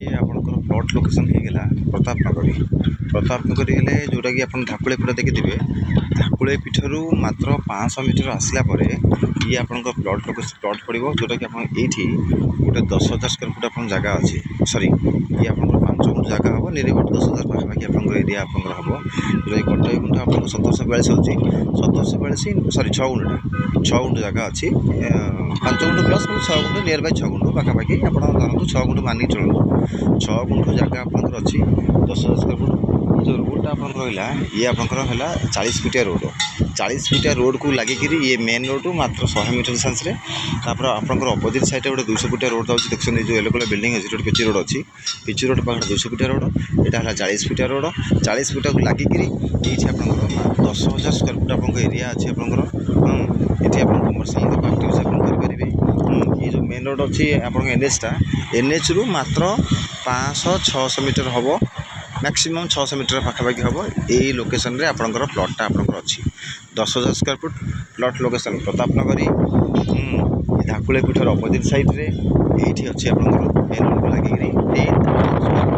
ये आपंकर प्लट लोकेशन होगा प्रतापनगरी हेले जोटा कि आप धाकुले पीठ देखिथे धाकुले पीठर मात्र 500 मीटर आसला ये आप प्लट लोकेशन प्लट पड़ो जोटा कि आप ये गोटे 10,000 स्क्वायर फुट आप जगह अच्छी सरी ये आप 5 गुंठ जगह हम निरीह 10,000 पाखापाखि आप एरिया आप हम जो कटाई गुंठ आप 1742 अच्छी 1742 सरी 6 गुंठ जगह अच्छी 5 गुंठ प्लस 6 गुंठ नियर बाय 6 गुंठ पाखापाखि आप धरतु 6 गुंठ मानिक चलते 6 गुंठ जगह आपंकर अच्छी 10,000 स्क्वायर फुट जो रोडटा आप रहा ये आपंकर है 40 फुटिया रोड 40 फुटिया रोड को लगिकी ये मेन रोड मात्र 100 मीटर डिस्टेंस आपंकर अपोजिट साइड गोटे 200 फुटिया रोड जाऊँगी देखते जो येलो कलर बिल्डिंग अच्छी गोटे पिच रोड अच्छी पिच रोड पाखे 200 फुटिया रोड यहाँ है 40 फुटिया रोड 40 फुटिया को लगिकी ये आपंकर 10,000 स्क्वायर फुट आप एरिया अच्छी आपंकर ये कमर्शियल एक्टिविटीज आप करेंगे ये जो मेन रोड अच्छी आप एनएचटा एनएच रु मात्र 500-600 मीटर हम मैक्सिमम 600 मीटर पाखापाखि हम यही लोकेशन रे आपंकर प्लटटा आपंकर अच्छी 10,000 स्क्वायर फुट प्लट लोकेशन प्रतापनगरी धाकुले पीठर अपोजिट साइड रे ये अच्छी आपंकर मेन रोड को लगिकी